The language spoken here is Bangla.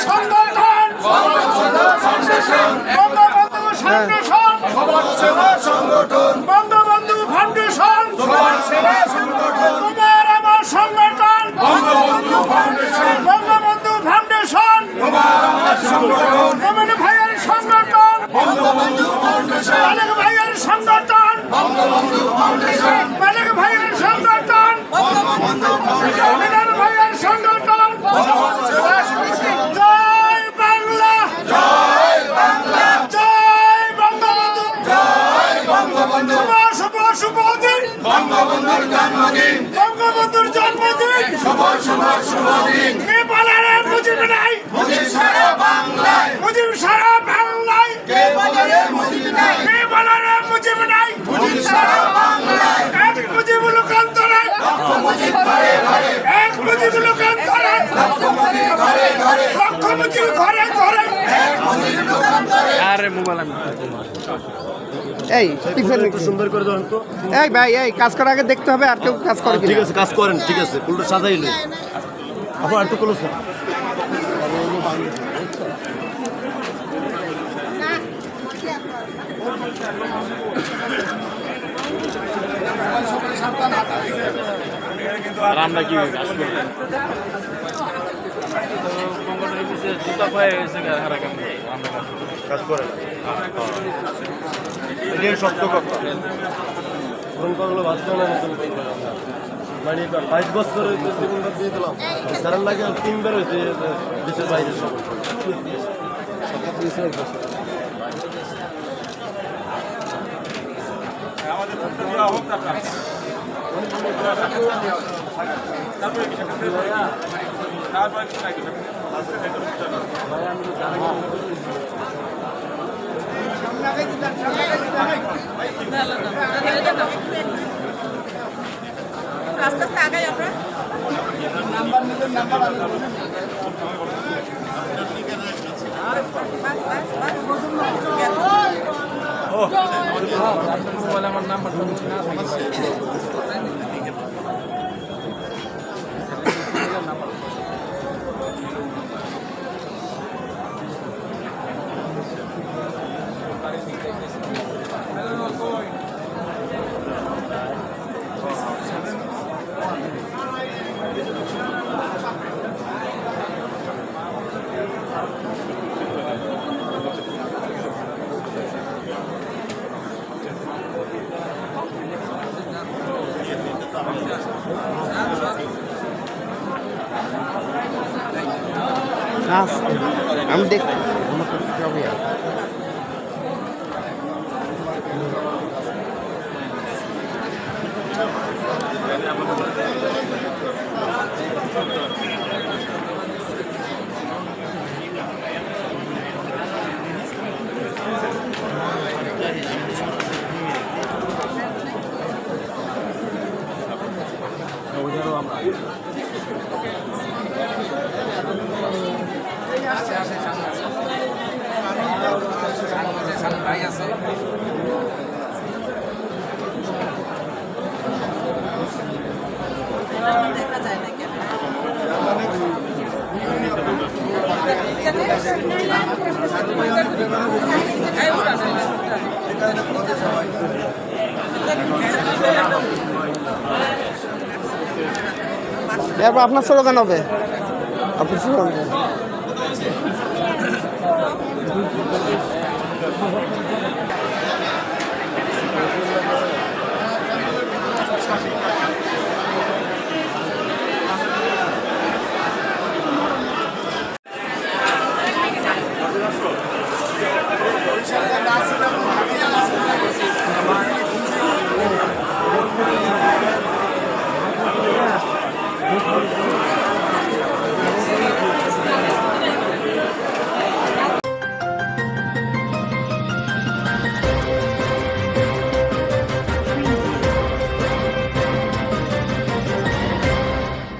সংগঠন বঙ্গবন্ধু ফাউন্ডেশন সমাজ সেবা সংগঠন বঙ্গবন্ধু ফাউন্ডেশন সমাজ সেবা সংগঠন তোমার আমার সংগঠন বঙ্গবন্ধু ফাউন্ডেশন বঙ্গবন্ধু ফাউন্ডেশন তোমার আমার সংগঠন মোমেন ভাইয়ের সংগঠন বঙ্গবন্ধু ফাউন্ডেশন মালিক ভাইয়ের সংগঠন বঙ্গবন্ধু ফাউন্ডেশন মালিক ভাইয়ের সংগঠন বঙ্গবন্ধু ফাউন্ডেশন মিলন ভাইয়ের সংগঠন সমাজ সেবা সংগঠন জয় বাংলা জয় বাংলা জয় বঙ্গবন্ধু জয় বঙ্গবন্ধু শুভ শুভ দিন বঙ্গবন্ধুর জন্মদিন বঙ্গবন্ধুর জন্মদিন শুভ শুভ শুভ দিন কে বলারে মুজিব নাই মুজিব সারা বাংলায় মুজিব সারা বাংলায় কে বলে মুজিব নাই কে বলারে মুজিব নাই মুজিব সারা বাংলায় এক মুজিব লোকান্তরে লক্ষ মুজিব ঘরে ঘরে এক মুজিব লোকান্তরে লক্ষ মুজিব ঘরে ঘরে লক্ষ মুজিব ঘরে ঘরে এক মুজিব লোকান্তরে আরে মোবাইল আমি এই পিছনে একটু সুন্দর করে ধরেন তো। এই ভাই এই কাজ করার আগে দেখতে হবে আর কেউ কাজ করে ঠিক কিনা। আছে কাজ করেন, ঠিক আছে ফুলটা সাজাইলে আপনার একটু ক্লোজ আর আমরা কি কাজ করি সংগঠনের পিছিয়ে জুতা পায়ে গেছে হারা কাম করে আমরা কাজ করি। কাজ করেন এটাই সত্য কথা। ফোন করলে ভাবতে না মানে 22 বছর জীবনটা দিয়ে দিলাম স্যারের লাগে 3 বার হয়েছে দেশের বাইরে সব আস্তে আস্তে আগাই আমরা মোবাইল আমার নাম্বার আমি দেখ আমার করতে হবে আর দেখা যায় না এরপর আপনার স্লোগান হবে আপনার স্লোগান